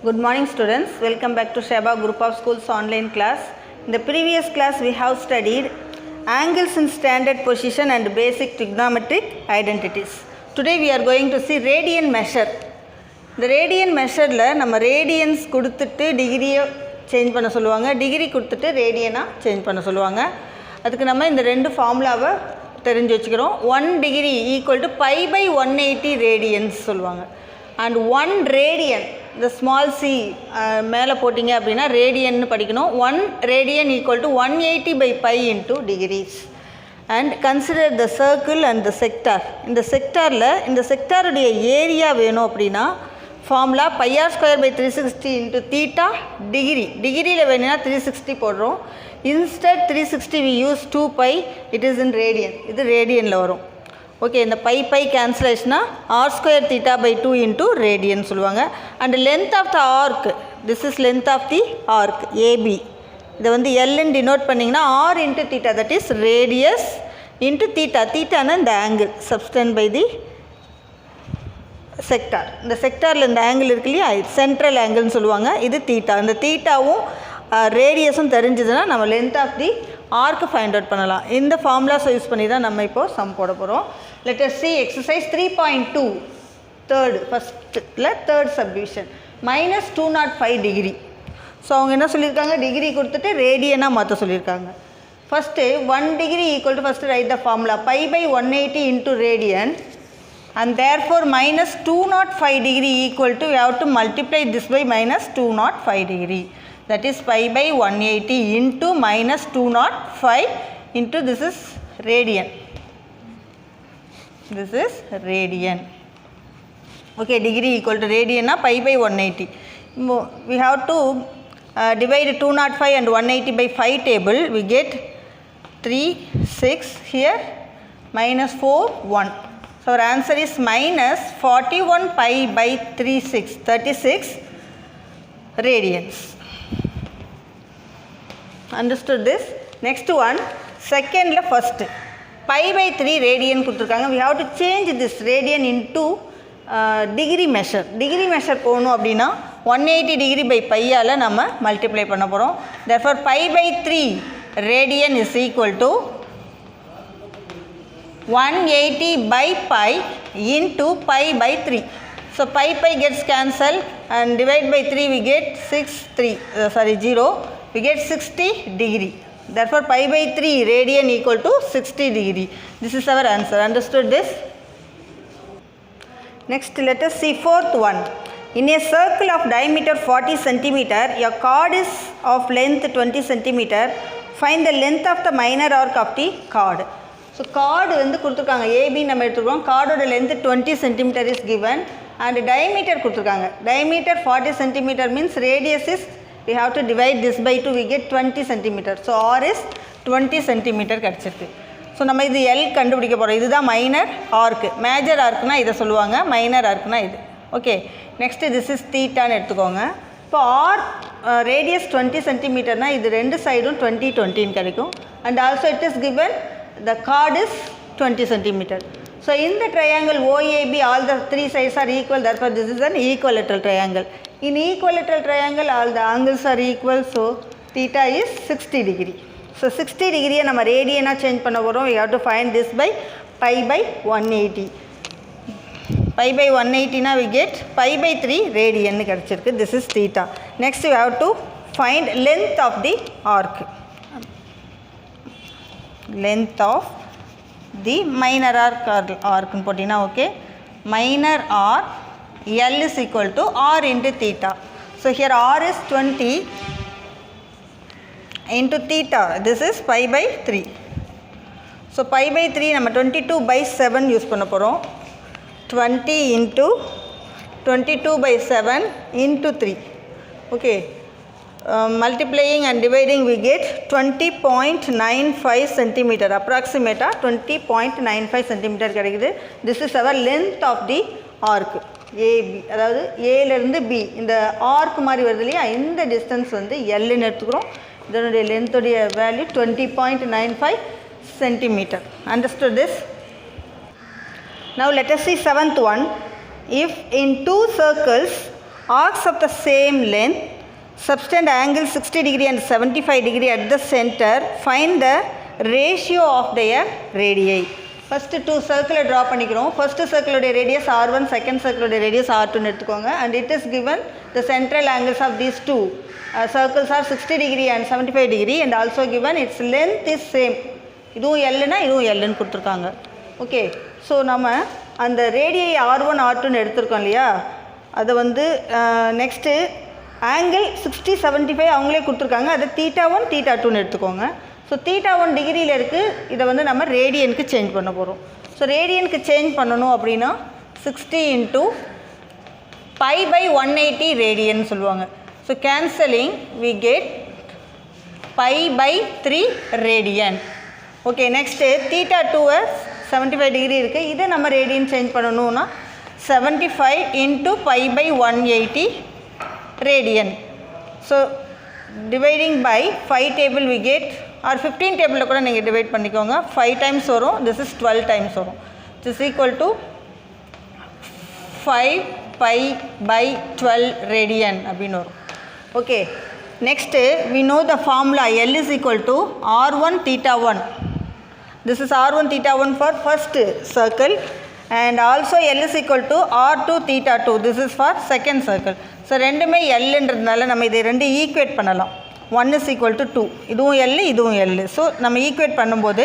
Good morning students, welcome back to Sheba Group of Schools online class. In the previous class we have studied angles in standard position and basic trigonometric identities. Today we are going to see radian measure. The radian measure la நம்ம radians கொடுத்துட்டு டிகிரியை change பண்ண சொல்லுவாங்க, degree கொடுத்துட்டு ரேடியனா change பண்ண சொல்லுவாங்க. அதுக்கு நம்ம இந்த ரெண்டு ஃபார்முலாவை தெரிஞ்சு வச்சுக்கிறோம். 1 degree equal to pi by 180 radians சொல்லுவாங்க. And 1 radian, the small c மேலே போட்டிங்க அப்படின்னா ரேடியன்னு படிக்கணும். 1 radian equal to 180 by pi into degrees. And consider the circle and the sector. இந்த செக்டாரில் இந்த செக்டாருடைய ஏரியா வேணும் அப்படின்னா formula pi r square by 360 into theta degree. டிகிரியில் வேணும்னா 360 போடுறோம். Instead 360 we use 2 pi, it is in radian. இது ரேடியனில் வரும். ஓகே, இந்த pi கேன்சலேஷனா r square theta by 2 into radian சொல்லுவாங்க. And length of the arc, this is length of the arc AB. இதை வந்து Lன்னு denote பண்ணிங்கன்னா r into theta, that is radius into theta. thetaனா இந்த angle subtend by the sector. இந்த செக்டாரில் இந்த angle இருக்கு இல்லையா, சென்ட்ரல் ஆங்கிள்னு சொல்லுவாங்க. இது தீட்டா. இந்த தீட்டாவும் ரேடியஸும் தெரிஞ்சதுன்னா நம்ம லென்த் ஆஃப் தி ஆர்க்கு ஃபைண்ட் அவுட் பண்ணலாம். இந்த ஃபார்முலாஸ் யூஸ் பண்ணி தான் நம்ம இப்போது சம் போட போகிறோம். லெட் us see exercise 3.2 ஃபஸ்ட்டில் தேர்ட் சப்டிவிஷன் -205 டிகிரி. ஸோ அவங்க என்ன சொல்லியிருக்காங்க, டிகிரி கொடுத்துட்டு ரேடியனாக மாற்ற சொல்லியிருக்காங்க. First 1 degree equal to first right the formula pi by 180 into radian. And therefore -205 degree equal to, we have to multiply this by -205 degree. That is pi by 180 into -205 into this is radian. This is radian. Okay, degree equal to radian na pi by 180. We have to divide 205 and 180 by 5 table. We get 3, 6 here, -4, 1. So our answer is -41 pi by 36 radians. Understood this? Next one, second la first pi by 3 radian கொடுத்துருக்காங்க. We have to change this radian into degree measure. degree measure போகணும் அப்படின்னா 180 degree by pi all நம்ம multiply பண்ண போகிறோம். Therefore pi by 3 radian is equal to 180 by pi into pi by 3. So pi gets cancelled and divide by 3 we get 0. We get 60 degree. Therefore pi by 3 radian equal to 60 degree. This is our answer. Understood this? Next let us see fourth one. In a circle of diameter 40 cm, a chord is of length 20 cm. Find the length of the minor arc of the chord. So chord வந்து கொடுத்துருக்காங்க, AB நம்ம எடுத்துக்கிறோம். கார்டோட length 20 cm is given and diameter கொடுத்துருக்காங்க. Diameter 40 cm means radius is we have to divide this by 2, we get 20 cm. So r is 20 cm கிடச்சிருக்கு. So நம்ம இது L கண்டுபிடிக்க போகிறோம். இதுதான் மைனர் ஆர்க்கு. மேஜர் ஆர்க்குனா இதை சொல்லுவாங்க, மைனர் ஆர்க்குனா இது. ஓகே, நெக்ஸ்ட்டு திஸ் இஸ் தீட்டான்னு எடுத்துக்கோங்க. இப்போ ஆர் ரேடியஸ் 20 cm இது ரெண்டு சைடும் 20 20ன்னு கிடைக்கும். And also it is given the chord is 20 cm. So in the triangle OAB all the three sides are equal, therefore this is an equilateral triangle. In equilateral triangle all the angles are equal, so theta is 60 degree. So 60 degree நம்ம ரேடியனா change பண்ண போகிறோம். We have to find this by pi by 180. pi by 180 na we get pi by 3 radian கிடச்சிருக்கு. This is theta. Next we have to find length of the arc. Length of the minor arc ன்னு போட்டினா okay, minor arc L is equal to r into theta. So here r is 20 into theta, this is pi by 3. So pi by 3 நம்ம 22 by 7 use பண்ண போகிறோம். 20 into 22 by 7 into 3. Okay, multiplying and dividing we get 20.95 cm, approximate 20.95 cm கிடைக்குது. This is our length of the arc AB. அதாவது ஏலேருந்து B இந்த arc மாதிரி வருது இல்லையா, இந்த டிஸ்டன்ஸ் வந்து Lன்னு எடுத்துக்கிறோம். இதனுடைய லென்த்துடைய value 20.95 cm. Understood this? Now let us see seventh one. If in two circles arcs of the same length, subtend angle 60 degree and 75 degree at the center, find the ratio of their radii. First two circle draw பண்ணிக்கிறோம். First circle உடைய radius r1, second circle உடைய radius r2 ன்னு எடுத்துக்கோங்க. And it is given the central angles of these two circles are 60 degree and 75 degree, and also given its length is same. இதுவும் L னா இதுவும் L ன்னு கொடுத்துருக்காங்க. Okay, so நம்ம அந்த ரேடியை r1 r2ன்னு எடுத்துருக்கோம் இல்லையா, அதை வந்து நெக்ஸ்ட்டு ஆங்கிள் 60 75 அவங்களே கொடுத்துருக்காங்க. அதை θ1 θ2ன்னு எடுத்துக்கோங்க. ஸோ θ1 டிகிரியில் இருக்குது, இதை வந்து நம்ம ரேடியனுக்கு சேஞ்ச் பண்ண போகிறோம். ஸோ ரேடியனுக்கு சேஞ்ச் பண்ணணும் அப்படின்னா 60 × π/180 ரேடியன் சொல்லுவாங்க. So cancelling we get π/3 radian. Okay, next θ2 75 degree இருக்குது, இதை நம்ம ரேடியன் சேஞ்ச் பண்ணணும்னா 75 × π/180 radian. So dividing by 5 table we get, or 15 table கூட நீங்கள் டிவைட் பண்ணிக்கோங்க. 5 times வரும், this is 12 times வரும். This is equal to 5 π/12 radian அப்படின்னு வரும். Okay, next we know the formula L is equal to r1 θ1. This is r1 θ1 for first circle, and also L is equal to r2 θ2. This is for second circle. So ரெண்டுமே எல்லுன்றதுனால நம்ம இதை ரெண்டு equate பண்ணலாம். 1 is equal to 2, இதுவும் L இதுவும் L. So நம்ம equate பண்ணும்போது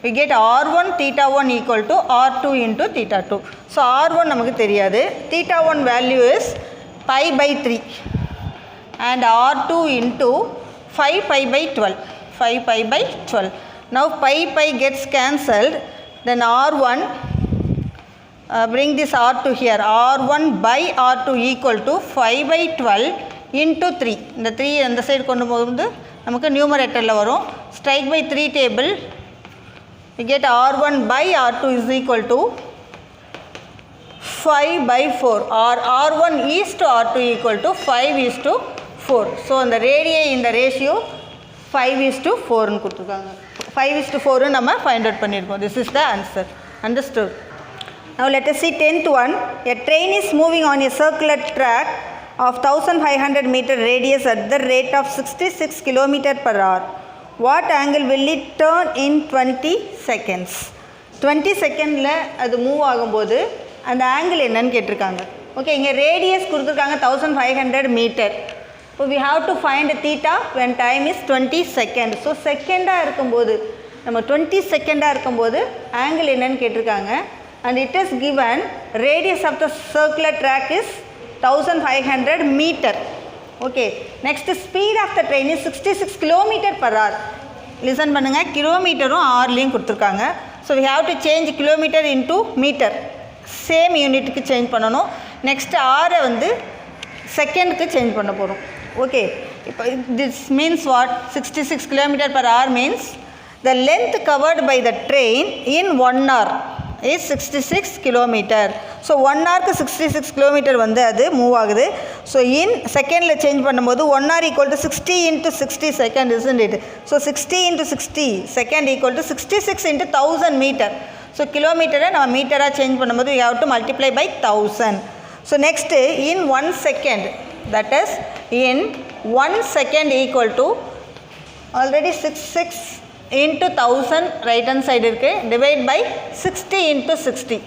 we get r1 θ1 equal to r2 × θ2. So r1 நமக்கு தெரியாது, θ1 value is π/3 and r2 × 5 π/12, 5 π/12. Now π gets cancelled, then r1 bring this r2 here, r1 by r2 equal to 5/12 into 3. இந்த 3 அந்த side கொண்டு போகும்போது நமக்கு நியூமரேட்டரில் வரும். Strike by 3 table we get r1 by r2 is equal to 5/4, or r1 is to r2 equal to 5 is to 4. So அந்த ரேடியை இந்த ratio 5 is to 4ன்னு கொடுத்துருக்காங்க. 5 is to 4 நம்ம ஃபைண்ட் அவுட் பண்ணியிருக்கோம். This is the answer. Understood? Now let us see 10th one. A train is moving on a circular track of 1500 meter radius at the rate of 66 km per hour. What angle will it turn in 20 seconds? 20 செகண்டில் அது move ஆகும்போது அந்த angle என்னன்னு கேட்டிருக்காங்க. Okay, இங்கே radius கொடுத்துருக்காங்க 1500 metre. So we have to find theta when time is 20 seconds. So செகண்டாக இருக்கும்போது நம்ம 20 செகண்டாக இருக்கும்போது ஆங்கிள் என்னன்னு கேட்டிருக்காங்க. And it is given radius of the circular track is 1500 meter. Okay, next speed of the train is 66 km per hour. Listen பண்ணுங்க, கிலோமீட்டரும் ஆர்லையும் கொடுத்துருக்காங்க. So we have to change kilometer into meter, same யூனிட்டுக்கு change பண்ணணும். Next ஆரை வந்து செகண்டுக்கு change பண்ண போகிறோம். Okay, இப்போ this means what? 66 km per hour means the length covered by the train in 1 hour is 66 kilometer. So 1 hourக்கு 66 kilometer வந்து அது மூவ் ஆகுது. ஸோ இன் செகண்டில் சேஞ்ச் பண்ணும்போது 1 hour equal to 60 × 60 second, isn't it? So 60 × 60 second equal to 66 × 1000 meter. So கிலோமீட்டரை நம்ம மீட்டராக change பண்ணும்போது we have to multiply by 1000. So next in 1 second, that is in 1 second equal to already 66 into 1000 right hand side இருக்கு, divide by 60 into 60.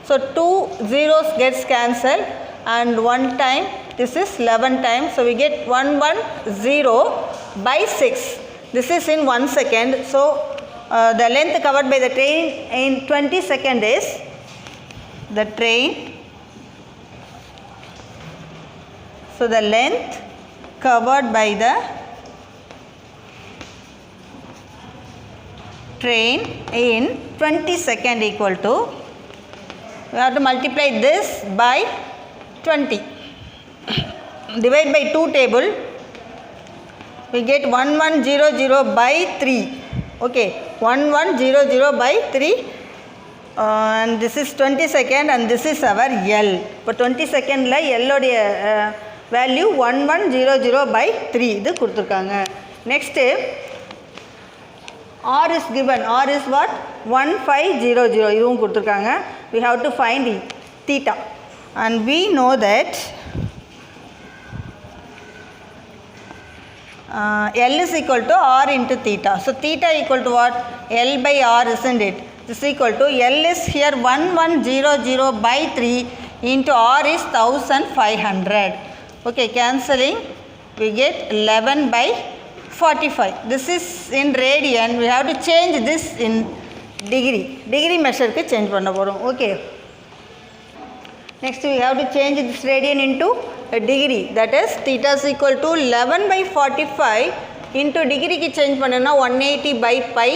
So 2 zeros gets cancelled and 1 time, this is 11 times. So we get 110 by 6. This is in 1 second. So the length covered by the train in 20 seconds is the train. So the length covered by the train in 20 second equal to, we have to multiply this by 20, divide by 2 table, we get 1100 by 3. Okay, 1100 by 3, and this is 20 second and this is our L. இப்போ 20 secondல L உடைய value 1100 by 3 இது கொடுத்துருக்காங்க. Next R is given. R is what? 1500. இதுவும் கொடுத்துருக்காங்க. We have to find theta. And we know that L is equal to R into theta. So theta equal to what? L by R, isn't it? This is equal to L is here 1100 by 3 into R is 1500. Okay, cancelling, we get 11 by 45. This is in radian. We have to change this in degree. Degree measure ku change panna porom. Okay. Next we have to change this radian into a degree. That is theta is equal to 11 by 45 into degree ki change panna 180 by pi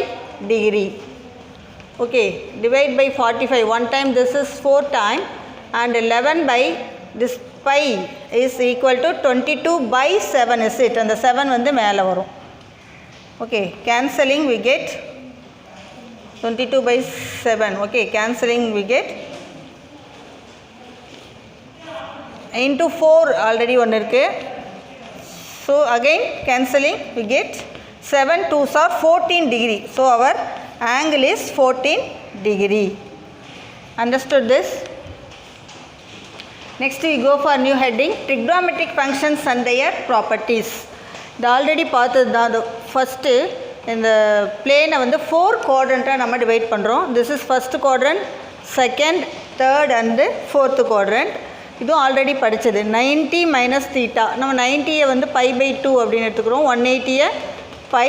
degree. Okay, divide by 45. One time this is 4 time and 11 by this pi is equal to 22 by 7, is it? And the 7 வந்து மேலே வரும். Okay, cancelling we get 22 by 7. Okay, cancelling we get into 4 already one இருக்கு. So again cancelling we get 7 2s are 14 degree. So our angle is 14 degree. Understood this? Next we go for new heading, trigonometric functions and their properties. இது already பார்த்தது தான். First இந்த பிளேனை வந்து 4 குவாட்ரண்ட்டாக நம்ம divide பண்ணுறோம். This is first quadrant, second, third and fourth quadrant. இதுவும் already படித்தது. 90 மைனஸ் தீட்டா, நம்ம 90யை வந்து பை பை 2 அப்படின்னு எடுத்துக்கிறோம். 180யை பை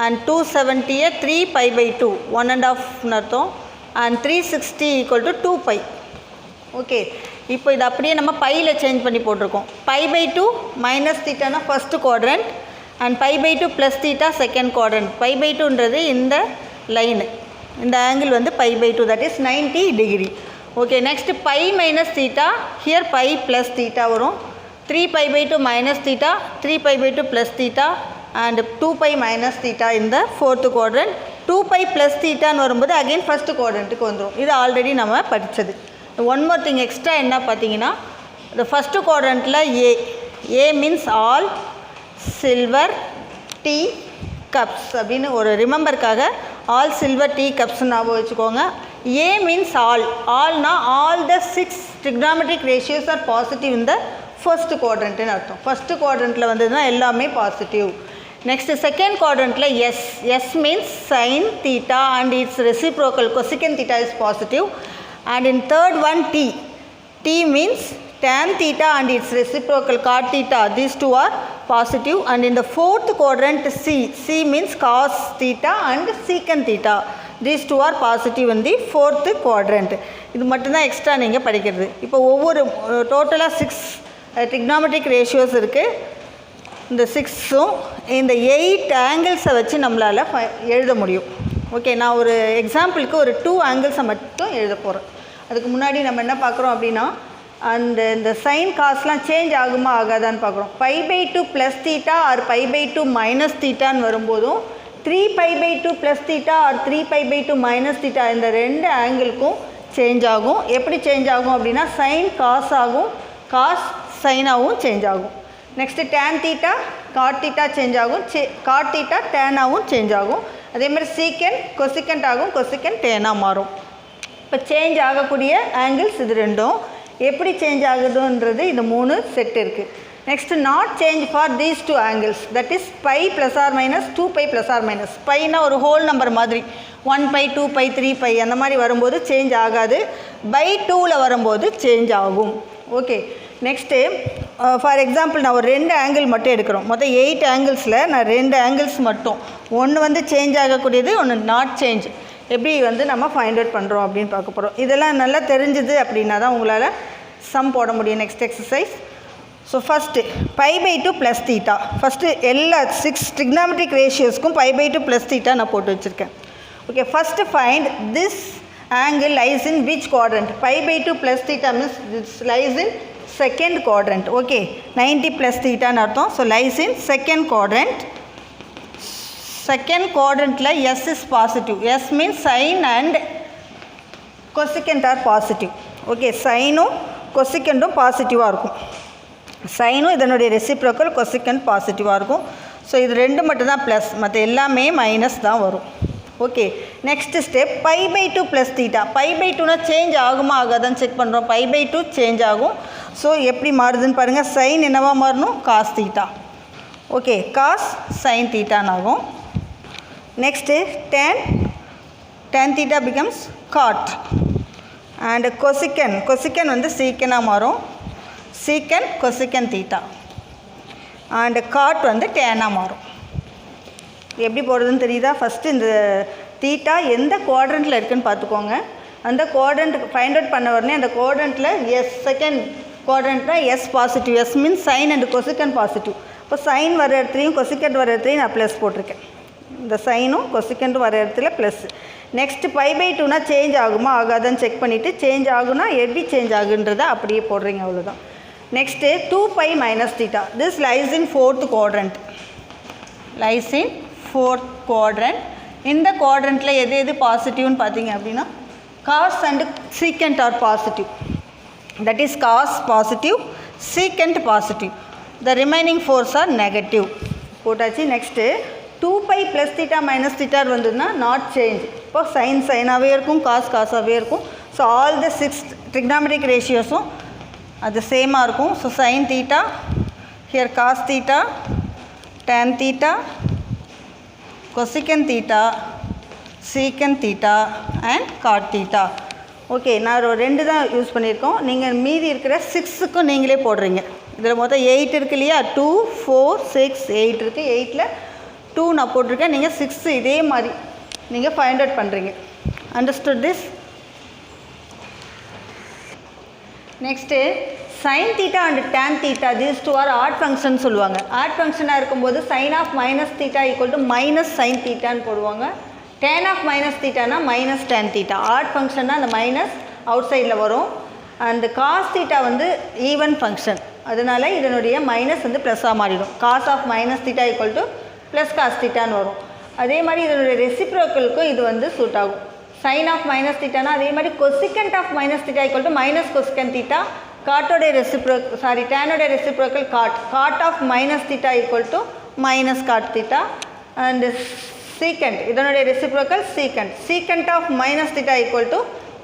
அண்ட் 270யை 3 பை பை 2, 1.5ன்னு அர்த்தம். அண்ட் 360 ஈக்குவல் டு 2 பை. ஓகே, இப்போ இது அப்படியே நம்ம பையில் சேஞ்ச் பண்ணி போட்டிருக்கோம். பை பை 2 மைனஸ் தீட்டானா first quadrant and pi by 2 plus theta second quadrant. Pi by 2ன்றது இந்த லைனு, இந்த ஆங்கிள் வந்து pi by 2, that is 90 degree. Okay, next pi minus theta, here pi plus theta வரும். 3 pi by 2 minus theta, 3 pi by 2 plus theta and 2 pi minus theta இந்த fourth quadrant. 2 pi plus தீட்டான்னு வரும்போது again first குவாட்ரண்ட்டுக்கு வந்துடும். இது already நம்ம படித்தது. One more thing extra என்ன பார்த்தீங்கன்னா, இந்த ஃபஸ்ட்டு குவாட்ரண்ட்டில் A means all silver tea cups அப்படின்னு ஒரு ரிமெம்பருக்காக ஆல் சில்வர் டீ கப்ஸ்ன்னு ஞாபகம் வச்சுக்கோங்க. ஏ மீன்ஸ் ஆல்னா all the 6 trigonometric ratios are positive இந்த ஃபர்ஸ்ட் குவாட்ரண்ட்டுன்னு அர்த்தம். ஃபஸ்ட்டு குவாட்ரண்ட்டில் வந்ததுன்னா எல்லாமே பாசிட்டிவ். நெக்ஸ்ட் செகண்ட் குவாட்ரண்ட்டில் S means sine theta and its reciprocal cosecant theta is positive. And in third one T means tan theta and its reciprocal cot theta, these two are positive. And in the fourth quadrant C means cos theta and secant theta, these two are positive in the fourth quadrant. இது மட்டும்தான் extra நீங்கள் படிக்கிறது. இப்போ ஒவ்வொரு டோட்டலாக 6 trigonometric ratios இருக்குது. இந்த 6ம் இந்த 8 ஆங்கிள்ஸை வச்சு நம்மளால் எழுத முடியும். ஓகே, நான் ஒரு எக்ஸாம்பிளுக்கு ஒரு 2 ஆங்கிள்ஸை மட்டும் எழுத போகிறேன். அதுக்கு முன்னாடி நம்ம என்ன பார்க்குறோம் அப்படின்னா, இந்த சைன் காஸ்லாம் சேஞ்ச் ஆகுமா ஆகாதான்னு பார்க்குறோம். Pi by 2 plus theta or pi by 2 minus தீட்டான்னு வரும்போதும் 3 pi by 2 plus theta or 3 pi by 2 minus theta இந்த 2 ஆங்கிளுக்கும் சேஞ்ச் ஆகும். எப்படி சேஞ்ச் ஆகும் அப்படின்னா, சைன் காஸ் ஆகும், காஸ் சைனாகவும் சேஞ்ச் ஆகும். Next tan theta cot theta change ஆகும், காட் தீட்டா டேனாகவும் சேஞ்ச் ஆகும். அதே மாதிரி சீக்கன் கொசிக்கண்ட் ஆகும், கொசிக்கண்ட் டேனாக மாறும். இப்போ சேஞ்ச் ஆகக்கூடிய ஆங்கிள்ஸ் இது ரெண்டும். எப்படி சேஞ்ச் ஆகுதுன்றது இந்த 3 செட் இருக்குது. Next not change for these 2 angles, that is pi plus or minus 2 pi plus or minus. பைனா ஒரு ஹோல் நம்பர் மாதிரி 1 பை 2 பை 3 பை அந்த மாதிரி வரும்போது சேஞ்ச் ஆகாது. பை 2ல் வரும்போது சேஞ்ச் ஆகும். ஓகே, நெக்ஸ்ட்டு ஃபார் எக்ஸாம்பிள் நான் ஒரு 2 ஆங்கிள் மட்டும் எடுக்கிறோம். மொத்தம் 8 ஆங்கிள்ஸில் நான் 2 ஆங்கிள்ஸ் மட்டும், ஒன்று வந்து சேஞ்ச் ஆகக்கூடியது, ஒன்று நாட் சேஞ்ச், எப்படி வந்து நம்ம ஃபைண்ட் அவுட் பண்ணுறோம் அப்படின்னு பார்க்க போகிறோம். இதெல்லாம் நல்லா தெரிஞ்சுது அப்படின்னா தான் உங்களால் சம் போட முடியும். Next exercise. So first pi by 2 plus theta. First எல்லா 6 trigonometric ratiosக்கும் பை பை 2 ப்ளஸ் தீட்டா நான் போட்டு வச்சுருக்கேன். Okay, first find this angle lies in which quadrant? Pi by 2 plus theta means this lies in second quadrant. Okay, 90 plus theta ன்னு அர்த்தம். So lies in second quadrant. Second quadrant la S is positive. S means sin and cosecant are positive. Okay, sin um cosecant உம் பாசிட்டிவாக இருக்கும். சைனும் இதனுடைய reciprocal, cosecant பாசிட்டிவாக இருக்கும். So இது ரெண்டு மட்டும் தான் ப்ளஸ், மற்ற எல்லாமே மைனஸ் தான் வரும். Okay, next step pi by 2 plus theta. Pi by 2னா சேஞ்ச் ஆகுமா ஆகாதான்னு செக் பண்ணுறோம். பை பை 2 சேஞ்ச் ஆகும். ஸோ எப்படி மாறுதுன்னு பாருங்கள். சைன் என்னவா மாறணும்? Cos theta. Okay, cos sin theta ஆகும். Next tan theta becomes cot and cosecant வந்து secant மாறும். Secant cosecant theta and cot வந்து tan மாறும். எப்படி போடுறதுன்னு தெரியுதா? ஃபஸ்ட்டு இந்த தீட்டா எந்த குவாட்ரண்ட்டில் இருக்குதுன்னு பார்த்துக்கோங்க. அந்த குவாட்ரண்ட் ஃபைண்ட் அவுட் பண்ண உடனே அந்த குவாட்ரண்ட்டில் எஸ் செகண்ட் குவாட்ரண்ட்டில் S positive. S means sine and cosecant positive. இப்போ சைன் வர இடத்துலையும் கொசிகண்ட் வர இடத்துலையும் நான் ப்ளஸ் போட்டிருக்கேன். இந்த சைனும் கொசிகண்ட் வர இடத்துல ப்ளஸ். நெக்ஸ்ட்டு π/2னா சேஞ்ச் ஆகுமா ஆகாதான்னு செக் பண்ணிவிட்டு சேஞ்ச் ஆகுனா எப்படி சேஞ்ச் ஆகுன்றதை அப்படியே போடுறீங்க, அவ்வளோதான். Next 2π - θ. This lies in 4th quadrant. Lies in 4th quadrant. இந்த குவாட்ரண்ட்டில் எது பாசிட்டிவ்னு பார்த்தீங்க அப்படின்னா cos and secant are positive. That is cos positive, secant positive. The remaining fours are negative. போட்டாச்சு. நெக்ஸ்ட்டு 2π + θ - θ வந்ததுன்னா நாட் சேஞ்ச். இப்போ சைன் சைனாகவே இருக்கும், காஸ் காசாகவே இருக்கும். ஸோ ஆல் த 6 ட்ரிக்னாமெட்ரிக் ரேஷியோஸும் அது சேமாக இருக்கும். So sine theta, here cos theta, tan theta, cosecant theta, secant theta and cot theta. Okay, நான் ஒரு 2 தான் யூஸ் பண்ணியிருக்கோம். நீங்கள் மீதி இருக்கிற 6க்கும் நீங்களே போடுறீங்க. இதில் மொத்தம் 8 இருக்குது இல்லையா? 2, 4, 6, 8 இருக்குது. 8ல் 2 நான் போட்டிருக்கேன். நீங்கள் 6 இதே மாதிரி நீங்கள் ஃபைண்ட் அவுட் பண்ணுறீங்க. Understood this? Next sin theta and tan theta, these two are odd function சொல்லுவாங்க. odd ஃபங்க்ஷனாக இருக்கும்போது sin of minus theta equal to minus sin thetaன்னு போடுவாங்க. tan of minus thetaனா minus tan theta. odd ஃபங்க்ஷன்னா அந்த minus out சைடில் வரும். And cos theta வந்து even function, அதனால் இதனுடைய மைனஸ் வந்து ப்ளஸ்ஸாக மாறிடும். cos of minus theta equal to plus cos thetaன்னு வரும். அதே மாதிரி இதனுடைய ரெசிப்ரோக்கலுக்கும் இது வந்து சூட் ஆகும். sin of minus thetaனா அதே மாதிரி cosecant of minus theta equal to minus cosecant theta. காட்டோடைய டேனோடைய reciprocal cot of minus theta equal to minus cot theta. And secant இதனுடைய reciprocal secant of minus theta equal to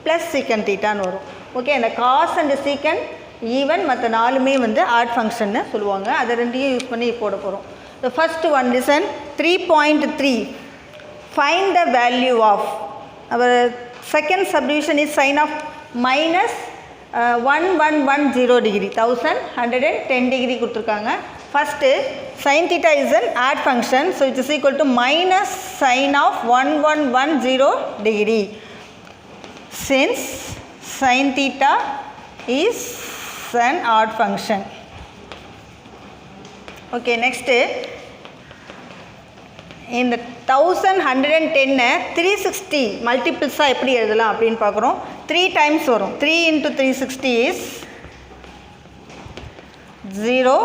plus secant தீட்டான்னு வரும். Okay, இந்த cos and secant even மற்ற 4மே வந்து add ஃபங்க்ஷன்னு சொல்லுவாங்க. அதை 2யும் யூஸ் பண்ணி போட போகிறோம். The first one listen. 3.3 find the value of our second subdivision is sine of minus 1110 degree, 1110 degree கொடுத்துருக்காங்க. First sin theta is an add function, so it is equal to minus sin of 1110 degree. Since sin theta is an odd function. Okay, next இந்த 1110 360 மல்டிபிள்ஸாக எப்படி எழுதலாம் அப்படின்னு பார்க்குறோம். 3 times வரும். 3 into 360 is 0,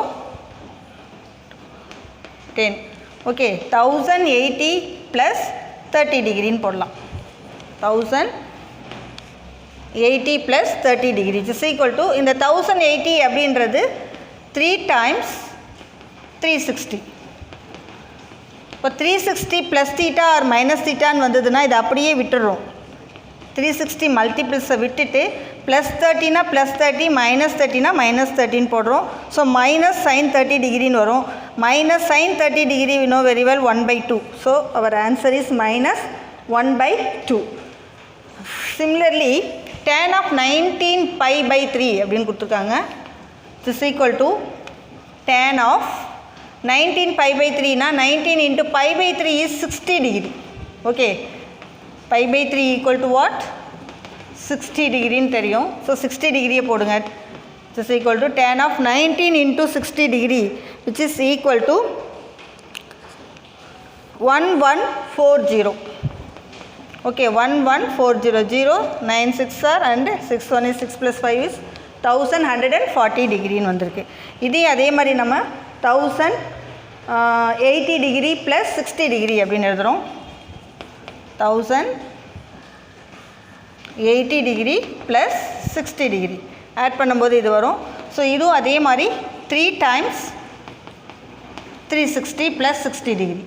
10. Okay, 1080 + 30 டிகிரின்னு போடலாம். 1080 + 30 degree is equal to இந்த 1080 அப்படின்றது 3 times 360. இப்போ 360 + θ ஆர் மைனஸ் தீட்டான்னு வந்ததுன்னா இது அப்படியே விட்டுடுறோம். 360 மல்டிபிள்ஸை விட்டுட்டு +30னா +30, -30னா -30ன்னு போடுறோம். ஸோ மைனஸ் சைன் 30 டிகிரின்னு வரும். Minus sine 30 degree we know very well 1/2. So our answer is minus 1/2. Similarly, tan of 19π/3 அப்படின்னு கொடுத்துருக்காங்க. This is equal to tan of 19π/3னா 19 into π/3 is 60 degree. Okay, π/3 equal to what? 60 டிகிரின்னு தெரியும். So 60 டிகிரியை போடுங்க. This is equal to tan of 19 into 60 degree which is equal to 1140. Okay, 1140. 0 9 6 are and 6 1 is 6 plus 5 is 1140 டிகிரின்னு வந்திருக்கு. இதே அதே மாதிரி நம்ம 1080 degree plus 60 degree அப்படின்னு எழுதுகிறோம். 1080 டிகிரி ப்ளஸ் 60 டிகிரி ஆட் பண்ணும்போது இது வரும். ஸோ இதுவும் அதே மாதிரி 3 டைம்ஸ் 360 ப்ளஸ் 60 டிகிரி.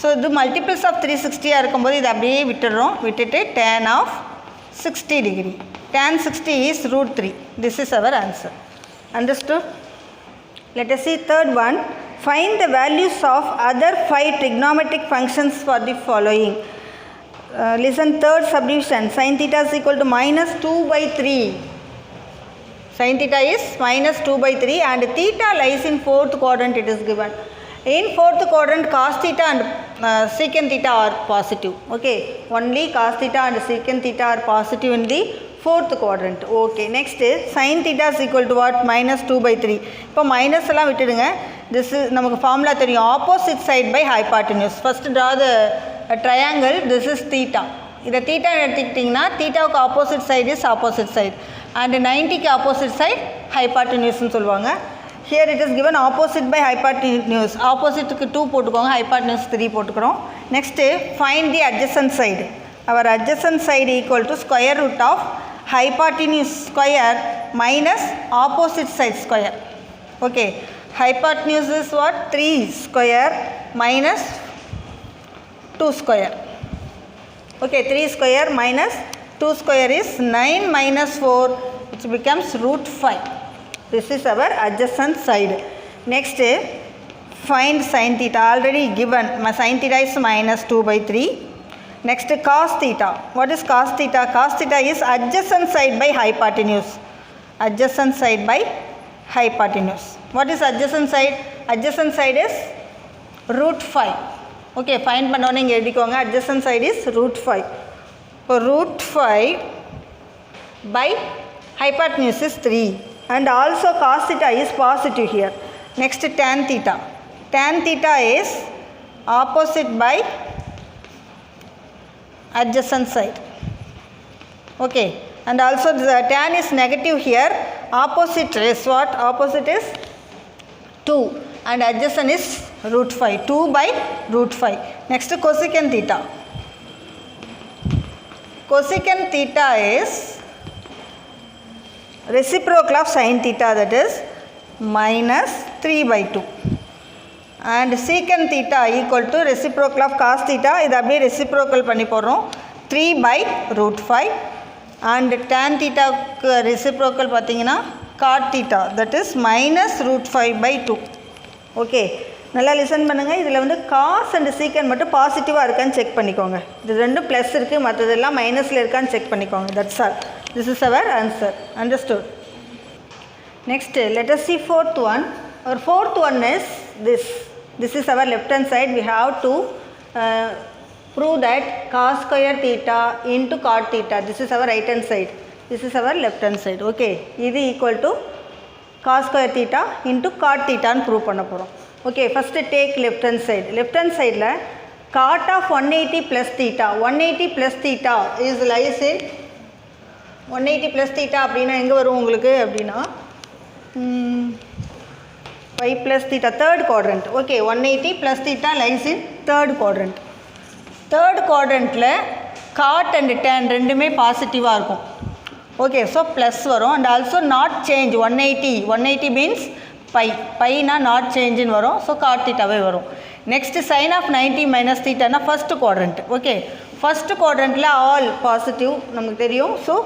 ஸோ இது மல்டிபிள்ஸ் ஆஃப் 360 இருக்கும்போது இது அப்படியே விட்டுட்டு tan of 60 degree. tan 60 is √3. This is our answer. Understood? Let us see third one. Find the values of other 5 trigonometric functions for the following. Listen, third subdivision. Sin theta is equal to minus 2 by 3. Sin theta is minus 2 by 3 and theta lies in fourth quadrant, it is given. In fourth quadrant, cos theta and secant theta are positive. Okay, only cos theta and secant theta are positive in the fourth quadrant. Okay, next is sin theta is equal to what? Minus 2 by 3. இப்போ minus எல்லாம் விட்டுடுங்க. This is நமக்கு formula தெரியும், opposite side by hypotenuse. First draw the triangle. This is theta. இதை theta எடுத்துக்கிட்டிங்கன்னா thetaவுக்கு opposite side is opposite side and 90க்கு opposite side hypotenuse ன்னு சொல்லுவாங்க. Here it is given opposite by hypotenuse. Opposite க்கு 2 போட்டுக்கோங்க, hypotenuse 3 போட்டுக்கிறோம். Next find the adjacent side. Our adjacent side equal to square root of hypotenuse square minus opposite side square. Okay, hypotenuse is what? 3 square minus 2 square. Okay, 3 square minus 2 square is 9 minus 4, which becomes root 5. This is our adjacent side. Next, find sin theta. Already given, my sin theta is minus 2 by 3. Next, cos theta. What is cos theta? Cos theta is adjacent side by hypotenuse. Adjacent side by hypotenuse. What is adjacent side? Adjacent side is root 5. Okay, find பண்ணோன்னு இங்கே எழுதிக்கோங்க. Adjacent side is root 5. So, root 5 by hypotenuse is 3. And also cos theta is positive here. Next, tan theta. Tan theta is opposite by adjacent side. Okay, and also the tan is negative here. Opposite is what? Opposite is 2 and adjacent is root 5. 2 by root 5. Next, cosecant theta. Cosecant theta is reciprocal of sin theta, that is minus 3 by 2. And secant theta equal to reciprocal of cos theta. இது அப்படியே reciprocal பண்ணி போடுறோம், 3 by root 5. And tan theta reciprocal பார்த்தீங்கன்னா cot theta, that is minus root 5 by 2. Okay, நல்லா listen பண்ணுங்கள். இதில் வந்து cause and சீக்கன் மட்டும் பாசிட்டிவாக இருக்கான்னு செக் பண்ணிக்கோங்க. இது ரெண்டும் ப்ளஸ் இருக்குது, மற்றதெல்லாம் மைனஸில் இருக்கான்னு செக் பண்ணிக்கோங்க. That's all. This is our answer. Understood? Next, let us see fourth one. Our fourth one is this. This is our left hand side. We have to prove that cos square theta into cot theta. This is our right hand side. This is our left hand side. Okay. This is equal to cos square theta into cot theta and prove பண்ண போகிறோம். Okay. First take left hand side. Left hand side la cot of 180 plus theta. 180 plus theta is lies in 180 plus theta அப்படின்னா எங்கே வரும் உங்களுக்கு அப்படின்னா 5 plus theta, third quadrant. Okay, 180 plus theta lies in third quadrant. Third quadrantல cot and tan ரெண்டுமே பாசிட்டிவாக இருக்கும். Okay, so plus வரும் and also not change 180 means pi. Piனா not change ன்னு வரும். So cot thetaவே வரும். Next sin of 90 minus theta na first quadrant. Okay, first quadrantல all positive நமக்கு தெரியும். So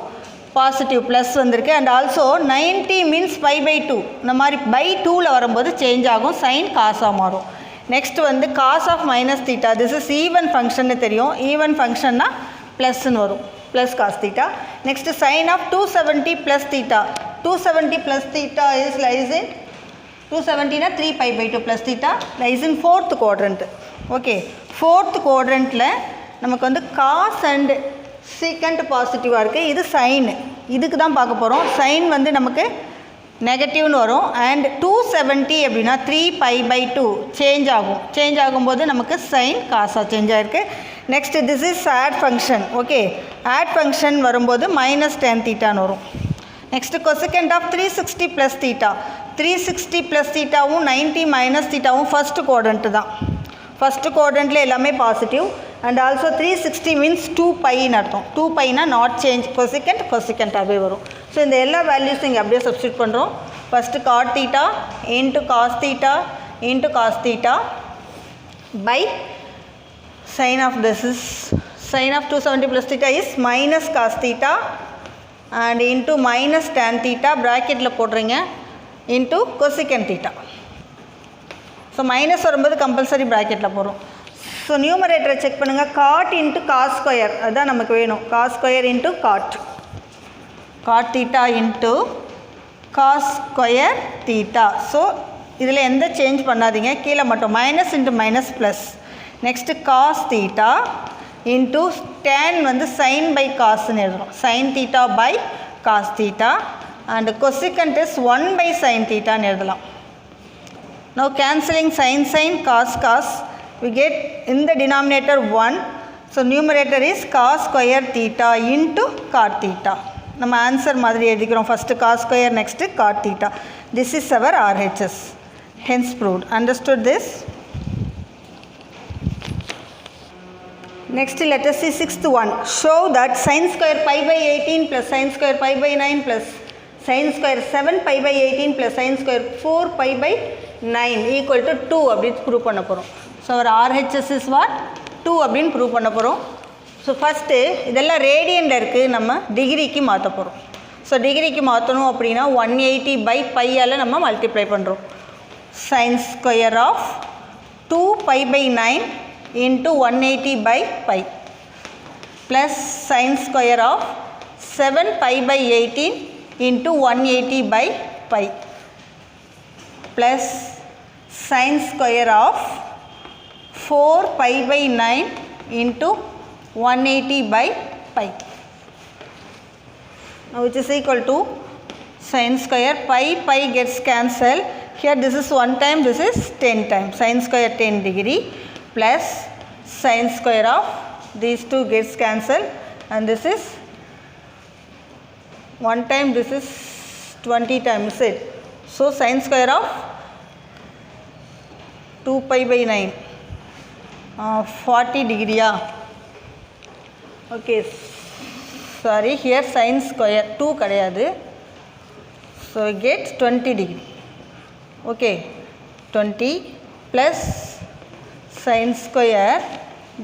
positive plus வந்திருக்கு and also 90 means pi by 2 இந்த மாதிரி by 2ல் வரும்போது சேஞ்ச் ஆகும், சைன் காசாக மாறும். நெக்ஸ்ட் வந்து cos of minus theta, this is even ஃபங்க்ஷன்னு தெரியும். ஈவன் ஃபங்க்ஷன்னா ப்ளஸ்ன்னு வரும், plus cos theta. Next sine of 270 plus theta. 270 plus theta is lies in 270னா 3 pi by 2 plus theta lies in fourth quadrant. Okay, fourth குவாட்ரண்ட்டில் நமக்கு வந்து cos and secant பாசிட்டிவாக இருக்குது. இது சைனு, இதுக்கு தான் பார்க்க போகிறோம். சைன் வந்து நமக்கு நெகட்டிவ்னு வரும் அண்ட் 270 அப்படின்னா 3 பை பை 2 சேஞ்ச் ஆகும். சேஞ்ச் ஆகும்போது நமக்கு சைன் காசாக சேஞ்ச் ஆகிருக்கு. Next this is odd function. Okay, odd function வரும்போது மைனஸ் tan தீட்டான்னு வரும். Next cosecant of 360 plus theta. 360 plus தீட்டாவும் 90 மைனஸ் தீட்டாவும் ஃபஸ்ட்டு குவாட்ரண்ட்டு தான். ஃபஸ்ட்டு குவாட்ரண்ட்டில் எல்லாமே பாசிட்டிவ் அண்ட் ஆல்சோ 360 மீன்ஸ் 2 பைன்னு அர்த்தம். 2 பைனா நாட் சேஞ்ச், கொசிக்கண்ட்டாகவே வரும். ஸோ இந்த எல்லா வேல்யூஸும் இங்கே அப்படியே சப்ஸ்டியூட் பண்ணுறோம். First cot theta into cos theta into cos theta by sine of this is sine of 270 plus theta is minus cos theta and into minus tan theta ப்ராக்கெட்டில் போடுறீங்க into cosecant theta. So minus வரும்போது compulsory ப்ராக்கெட்டில் போகிறோம். So நியூமரேட்டரை check பண்ணுங்கள். Cot into cos square அதுதான் நமக்கு வேணும். Cos square into cot theta into cos square theta. So இதில் எந்த சேஞ்ச் பண்ணாதீங்க, கீழே மட்டும் minus into minus plus. Next cos theta into tan வந்து சைன் பை காஸ்ன்னு எழுதுகிறோம். Sine theta by cos theta and cosecant is 1 by sine தீட்டான்னு எழுதலாம். Now cancelling sin cos, we get in the denominator 1. So numerator is cos square theta into cot theta. நம்ம answer மாதிரி எழுதிக்கிறோம். First cos square, next cot theta. This is our RHS. Hence proved. Understood this? Next let us see sixth one. Show that sin square pi by 18 plus sin square pi by 9 plus sin square 7 pi by 18 plus sin square 4 pi by 9 equal to 2 அப்படின்னு prove பண்ண போகிறோம். So our RHS is what? 2 அப்படின்னு prove பண்ண போகிறோம். So first இதெல்லாம் ரேடியனில் இருக்குது, நம்ம டிகிரிக்கு மாற்ற போகிறோம். ஸோ டிகிரிக்கு மாற்றணும் அப்படின்னா 180 பை பையால் நம்ம மல்டிப்ளை பண்ணுறோம். Sine square of 2 pi by 9 into 180 by pi plus sin square of 7 pi by 18 into 180 by pi plus sin square of 4 pi by 9 into 180 by pi, now which is equal to sin square pi gets cancelled. Here this is 1 time, this is 10 times. Sin square 10 degree plus sin square of these two gets cancelled and this is 1 time, this is 20 times it. So sin square of 2 pi by 9 40 degree. Okay, sorry, here sin square 2 கிடையாது. So get 20 degree. Okay, 20 plus sin square,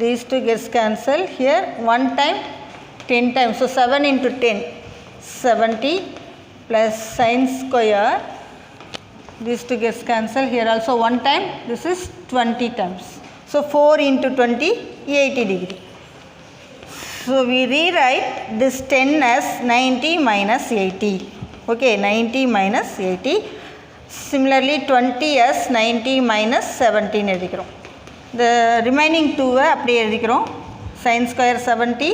these two gets cancelled. Here 1 time 10 times, so 7 into 10 70 plus sin square, these two gets cancelled. Here also 1 time, this is 20 times, so 4 into 20 80 degree. So we rewrite this 10 as 90 minus 80. Okay, 90 minus 80. Similarly 20 as 90 minus 17 எழுதிக்கிறோம். The remaining 2 அப்படியே எழுதிக்கிறோம். sin square 70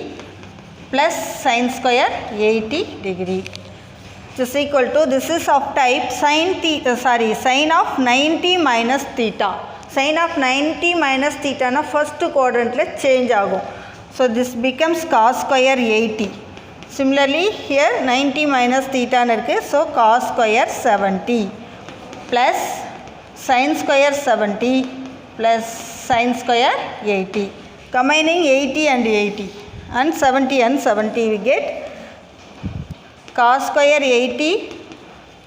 plus sin square 80 degree, which is equal to, this is of type sin of 90 minus theta. Sin of 90 minus theta na first quadrant le change ஆகும். So this becomes cos square 80. Similarly here 90 minus theta னு இருக்கு, so cos square 70 plus sin square 70 plus sin square 80. Combining 80 and 80 and 70 and 70, we get cos square 80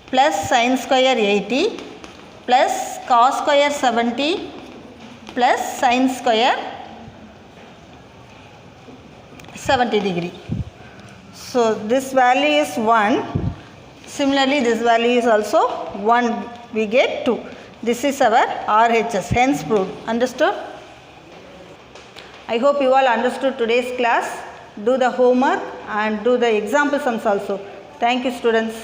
plus sin square 80 plus cos square 70 plus sin square 70 degree. So this value is 1. Similarly this value is also 1. We get 2. This is our RHS, hence proved. Understood? I hope you all understood today's class. Do the homework and do the example sums also. Thank you, students.